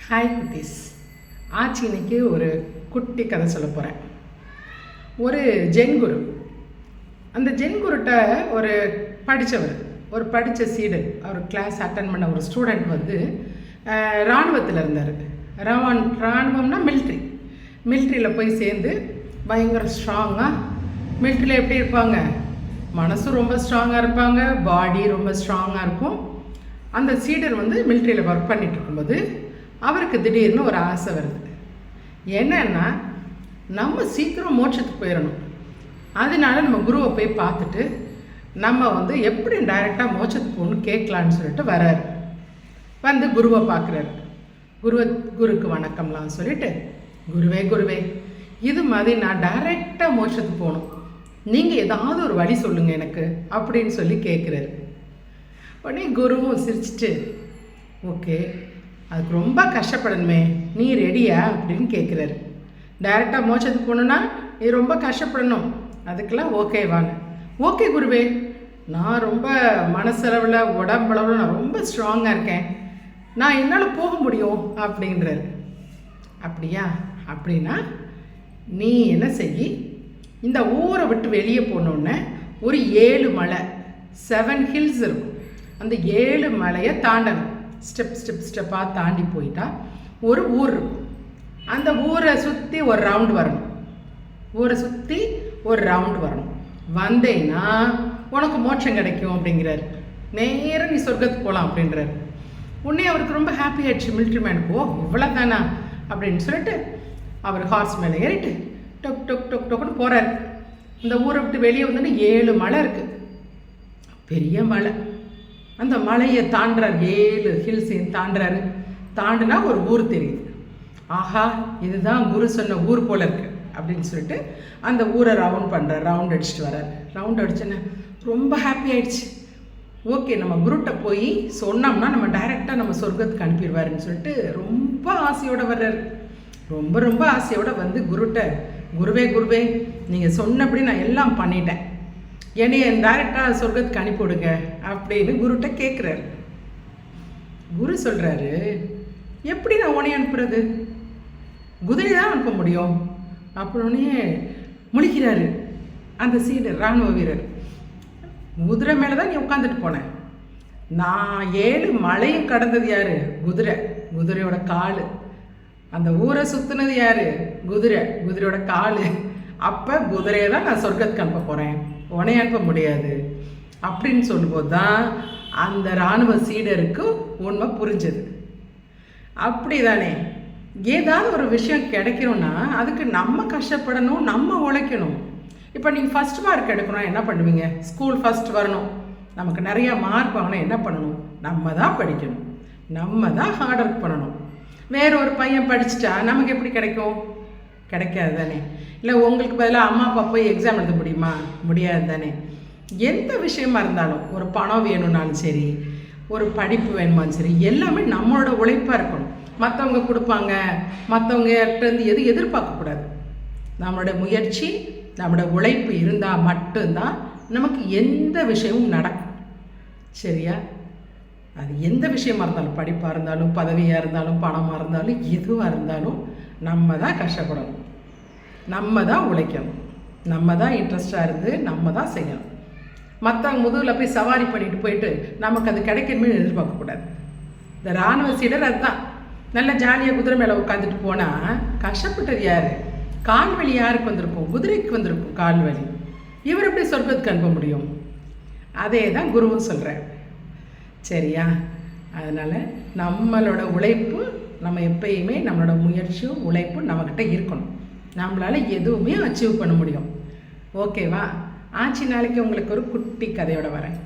Hi குட்டீஸ். ஆச்சு இன்னைக்கு ஒரு குட்டி கதை சொல்ல போகிறேன். ஒரு ஜென்குரு, அந்த ஜென்குருட்ட ஒரு படித்த சீடர், அவர் கிளாஸ் அட்டன் பண்ண ஒரு ஸ்டூடெண்ட் வந்து இராணுவத்தில் இருந்தார். இராணுவம்னா மிலிட்ரியில் போய் சேர்ந்து பயங்கர ஸ்ட்ராங்காக, மிலிட்ரியில் எப்படி இருப்பாங்க, மனசும் ரொம்ப ஸ்ட்ராங்காக இருப்பாங்க, பாடி ரொம்ப ஸ்ட்ராங்காக இருக்கும். அந்த சீடர் வந்து மிலிட்ரியில் ஒர்க் பண்ணிகிட்டு இருக்கும்போது அவருக்கு திடீர்னு ஒரு ஆசை வருது. என்னன்னா, நம்ம சீக்கிரம் மோட்சத்துக்கு போயிடணும், அதனால நம்ம குருவை போய் பார்த்துட்டு நம்ம வந்து எப்படி டைரெக்டாக மோட்சத்துக்கு போகணும்னு கேட்கலான்னு சொல்லிட்டு வர்றாரு. வந்து குருவை பார்க்குறாரு. குருக்கு வணக்கம்லாம் சொல்லிட்டு, குருவே இது மாதிரி நான் டைரெக்டாக மோட்சத்துக்கு போகணும், நீங்கள் ஏதாவது ஒரு வழி சொல்லுங்கள் எனக்கு அப்படின்னு சொல்லி கேட்குறாரு. உடனே குருவும் சிரிச்சிட்டு, ஓகே, அதுக்கு ரொம்ப கஷ்டப்படணுமே, நீ ரெடியா அப்படின்னு கேட்குறாரு. டைரெக்டாக மோட்சத்துக்கு போகணுன்னா நீ ரொம்ப கஷ்டப்படணும், அதுக்கெல்லாம் ஓகேவாங்க. ஓகே குருவே, நான் ரொம்ப மனசளவில் உடம்பளவில் நான் ரொம்ப ஸ்ட்ராங்காக இருக்கேன், நான் என்னால் போக முடியும் அப்படின்றாரு. அப்படியா? அப்படின்னா நீ என்ன செய்யி, இந்த ஊரை விட்டு வெளியே போனோடனே ஒரு 7 மலை, 7 ஹில்ஸ் இருக்கும், அந்த 7 மலையை தாண்டணும். ஸ்டெப்பாக தாண்டி போயிட்டா ஒரு ஊர் இருக்கும். அந்த ஊரை சுற்றி ஒரு ரவுண்டு வரணும். வந்தேன்னா உனக்கு மோட்சம் கிடைக்கும் அப்படிங்கிறாரு. நேராக நீ சொர்க்கத்துக்கு போகலாம் அப்படின்றாரு. உடனே அவருக்கு ரொம்ப ஹாப்பி ஆயிடுச்சு. மிலிட்ரி மேனுக்கு, ஓ இவ்வளோ தானா அப்படின்னு சொல்லிட்டு அவர் ஹார்ஸ் மேலே ஏறிட்டு டொக்குன்னு போகிறாரு. இந்த ஊரை விட்டு வெளியே வந்தோன்னா 7 மலை இருக்குது, பெரிய மலை. அந்த மலையை தாண்டுறாரு, 7 ஹில்ஸையும் தாண்டுறாரு. தாண்டுனா ஒரு ஊர் தெரியுது. ஆஹா, இதுதான் குரு சொன்ன ஊர் போல இருக்கு அப்படின்னு சொல்லிட்டு அந்த ஊரை ரவுண்ட் அடிச்சுட்டு வர்றாரு. ரவுண்ட் அடிச்சோன்னே ரொம்ப ஹாப்பி ஆயிடுச்சு. ஓகே, நம்ம குருட்ட போய் சொன்னோம்னா நம்ம டைரெக்டாக நம்ம சொர்க்கத்துக்கு அனுப்பிடுவாருன்னு சொல்லிட்டு ரொம்ப ஆசையோடு வர்றாரு. ரொம்ப ஆசையோடு வந்து குருட்ட, குருவே நீங்கள் சொன்னபடி நான் எல்லாம் பண்ணிட்டேன், என்னைய டைரெக்டாக சொர்க்கத்துக்கு அனுப்பிவிடுங்க அப்படின்னு குருட்ட கேட்குறாரு. குரு சொல்கிறாரு, எப்படி நான் உன்னை அனுப்புறது, குதிரை தான் அனுப்ப முடியும் அப்படின்னே முழிக்கிறாரு அந்த சீடர், இராணுவ வீரர். குதிரை மேலே தான் நீ உட்காந்துட்டு போனேன், நான் 7 மலையும் கடந்தது யாரு, குதிரையோட கால். அந்த ஊரை சுற்றுனது யாரு, குதிரையோட கால். அப்போ குதிரையை தான் நான் சொர்க்கத்துக்கு அனுப்ப போகிறேன், உன்னை அனுப்ப முடியாது அப்படின்னு சொல்லும்போது தான் அந்த இராணுவ சீடருக்கு உண்மை புரிஞ்சது. அப்படி தானே, ஏதாவது ஒரு விஷயம் கிடைக்கணும்னா அதுக்கு நம்ம கஷ்டப்படணும், நம்ம உழைக்கணும். இப்போ நீங்கள் ஃபஸ்ட் மார்க் எடுக்கணும், என்ன பண்ணுவீங்க, ஸ்கூல் ஃபஸ்ட் வரணும், நமக்கு நிறையா மார்க் வாங்கணும், என்ன பண்ணணும், நம்ம தான் படிக்கணும், நம்ம தான் ஹார்ட் ஒர்க் பண்ணணும். வேற ஒரு பையன் படிச்சுட்டா நமக்கு எப்படி கிடைக்கும், கிடைக்காது தானே. இல்லை உங்களுக்கு பதிலாக அம்மா அப்பா போய் எக்ஸாம் எழுத முடியுமா, முடியாது தானே. எந்த விஷயமா இருந்தாலும், ஒரு பணம் வேணும்னாலும் சரி, ஒரு படிப்பு வேணுமாலும் சரி, எல்லாமே நம்மளோட உழைப்பாக இருக்கணும். மற்றவங்க கொடுப்பாங்க, மற்றவங்ககிட்டேருந்து எதுவும் எதிர்பார்க்கக்கூடாது. நம்மளோட முயற்சி, நம்மளோட உழைப்பு இருந்தால் மட்டும்தான் நமக்கு எந்த விஷயமும் நடக்கும். சரியா? அது எந்த விஷயமா இருந்தாலும், படிப்பாக இருந்தாலும், பதவியாக இருந்தாலும், பணமாக இருந்தாலும், எதுவாக இருந்தாலும் நம்ம தான் கஷ்டப்படணும், நம்ம தான் உழைக்கணும், நம்ம தான் இன்ட்ரெஸ்டாக இருந்து நம்ம தான் செய்யணும். மற்றவங்க முதுகில் போய் சவாரி பண்ணிட்டு போயிட்டு நமக்கு அது கிடைக்கணுமே எதிர்பார்க்கக்கூடாது. இந்த இராணுவ சீடர் அதுதான், நல்லா ஜாலியாக குதிரை மேலே உட்காந்துட்டு போனால் கஷ்டப்பட்டது யார், கால் வலி யாருக்கு வந்திருக்கும், குதிரைக்கு வந்திருக்கும் கால் வலி. இவர் எப்படி சொர்க்கத்துக்கு அனுப்ப முடியும்? அதே தான் குருவும் சொல்கிறார். சரியா? அதனால் நம்மளோட உழைப்பு, நம்ம எப்பயுமே நம்மளோட முயற்சியும் உழைப்பும் நம்மக்கிட்ட இருக்கணும், நம்மளால் எதுவுமே அச்சீவ் பண்ண முடியும். ஓகேவா? ஆச்சு, நாளைக்கு உங்களுக்கு ஒரு குட்டி கதையோட வரேன்.